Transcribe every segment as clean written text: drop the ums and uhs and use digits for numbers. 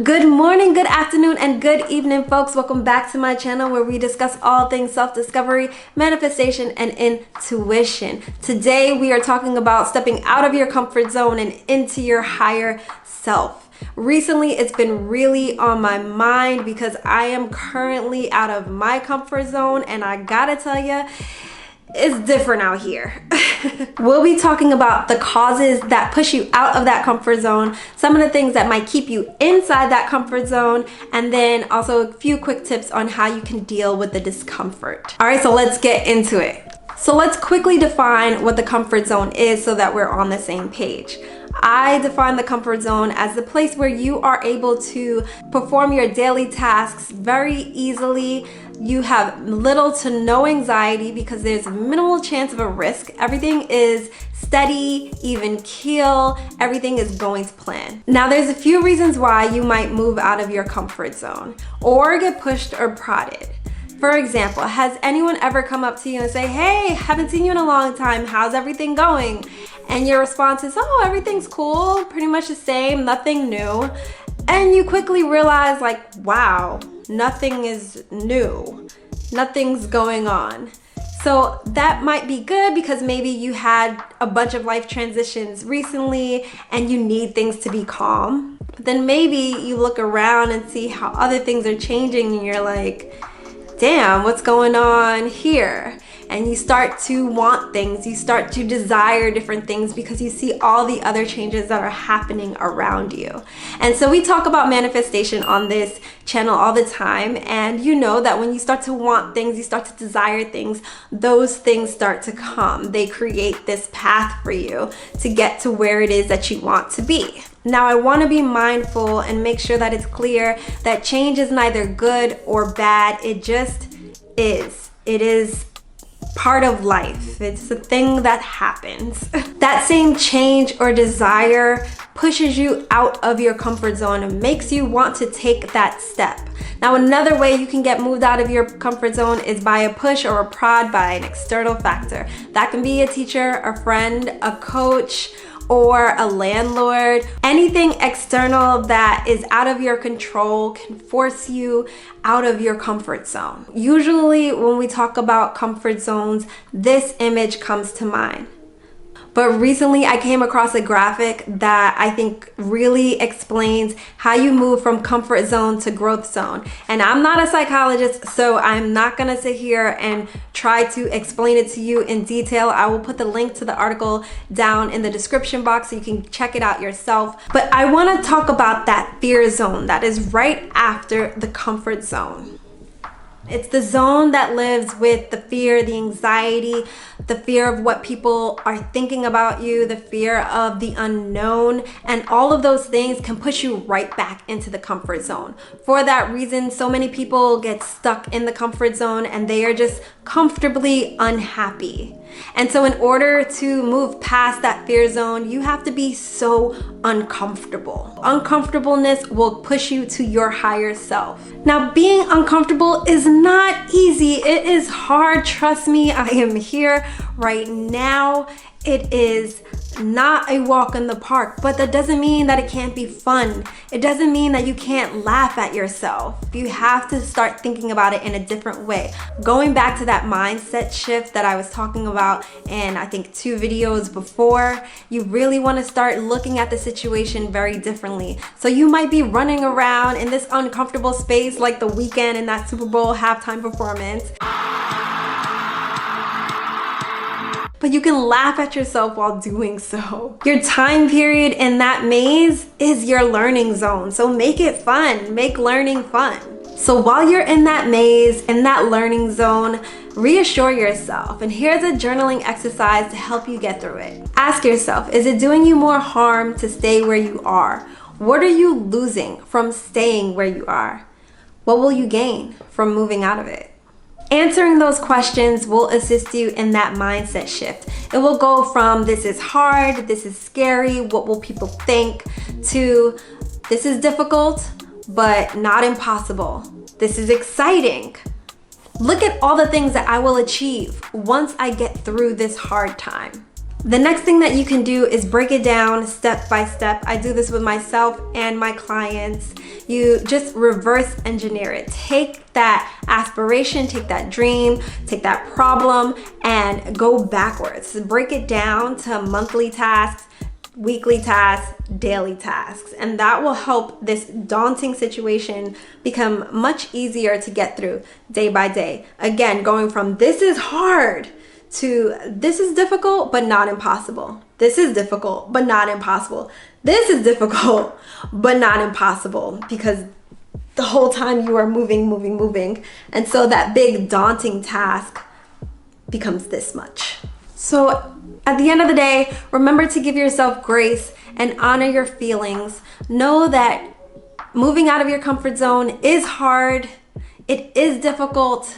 Good morning, good afternoon, and good evening, folks. Welcome back to my channel where we discuss all things self-discovery, manifestation, and intuition. Today, we are talking about stepping out of your comfort zone and into your higher self. Recently, it's been really on my mind because I am currently out of my comfort zone, and I gotta tell you, it's different out here. We'll be talking about the causes that push you out of that comfort zone, some of the things that might keep you inside that comfort zone, and then also a few quick tips on how you can deal with the discomfort. All right, so let's get into it. So let's quickly define what the comfort zone is so that we're on the same page. I define the comfort zone as the place where you are able to perform your daily tasks very easily. You have little to no anxiety because there's minimal chance of a risk. Everything is steady, even keel. Everything is going to plan. Now, there's a few reasons why you might move out of your comfort zone or get pushed or prodded. For example, has anyone ever come up to you and say, "Hey, haven't seen you in a long time. How's everything going?" And your response is, "Oh, everything's cool, pretty much the same, nothing new." And you quickly realize, like, wow, nothing is new. Nothing's going on. So that might be good because maybe you had a bunch of life transitions recently and you need things to be calm. But then maybe you look around and see how other things are changing and you're like, damn, what's going on here? And you start to want things, you start to desire different things because you see all the other changes that are happening around you. And so we talk about manifestation on this channel all the time, and you know that when you start to want things, you start to desire things, those things start to come. They create this path for you to get to where it is that you want to be. Now, I want to be mindful and make sure that it's clear that change is neither good or bad. It just is. It is part of life. It's a thing that happens. That same change or desire pushes you out of your comfort zone and makes you want to take that step. Now, another way you can get moved out of your comfort zone is by a push or a prod by an external factor. That can be a teacher, a friend, a coach, or a landlord. Anything external that is out of your control can force you out of your comfort zone. Usually when we talk about comfort zones, this image comes to mind. But recently I came across a graphic that I think really explains how you move from comfort zone to growth zone. And I'm not a psychologist, so I'm not gonna sit here and try to explain it to you in detail. I will put the link to the article down in the description box so you can check it out yourself. But I wanna talk about that fear zone that is right after the comfort zone. It's the zone that lives with the fear, the anxiety, the fear of what people are thinking about you, the fear of the unknown, and all of those things can push you right back into the comfort zone. For that reason, so many people get stuck in the comfort zone and they are just comfortably unhappy. And so in order to move past that fear zone, you have to be so uncomfortable. Uncomfortableness will push you to your higher self. Now, being uncomfortable is not easy. It is hard. Trust me, I am here right now. It is not a walk in the park, but that doesn't mean that it can't be fun. It doesn't mean that you can't laugh at yourself. You have to start thinking about it in a different way. Going back to that mindset shift that I was talking about in I think 2 videos before, you really want to start looking at the situation very differently. So you might be running around in this uncomfortable space like The Weeknd in that Super Bowl halftime performance. But you can laugh at yourself while doing so. Your time period in that maze is your learning zone. So make it fun, make learning fun. So while you're in that maze, in that learning zone, reassure yourself. And here's a journaling exercise to help you get through it. Ask yourself, is it doing you more harm to stay where you are? What are you losing from staying where you are? What will you gain from moving out of it? Answering those questions will assist you in that mindset shift. It will go from this is hard, this is scary, what will people think, to this is difficult, but not impossible. This is exciting. Look at all the things that I will achieve once I get through this hard time. The next thing that you can do is break it down step by step. I do this with myself and my clients. You just reverse engineer it. Take that aspiration, take that dream, take that problem, and go backwards. Break it down to monthly tasks, weekly tasks, daily tasks, and that will help this daunting situation become much easier to get through day by day. Again, going from this is hard to this is difficult but not impossible. This is difficult but not impossible. This is difficult but not impossible, because the whole time you are moving. And so that big daunting task becomes this much. So at the end of the day, remember to give yourself grace and honor your feelings. Know that moving out of your comfort zone is hard. It is difficult.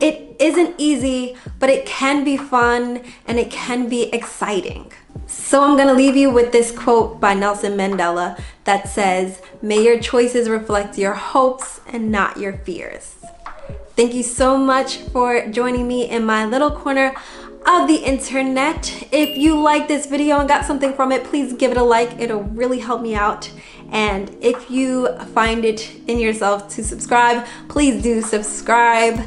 It isn't easy, but it can be fun and it can be exciting. So I'm gonna leave you with this quote by Nelson Mandela that says, "May your choices reflect your hopes and not your fears." Thank you so much for joining me in my little corner of the internet. If you like this video and got something from it, please give it a like. It'll really help me out. And if you find it in yourself to subscribe, please do subscribe.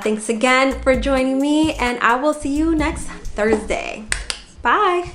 Thanks again for joining me, and I will see you next Thursday. Bye.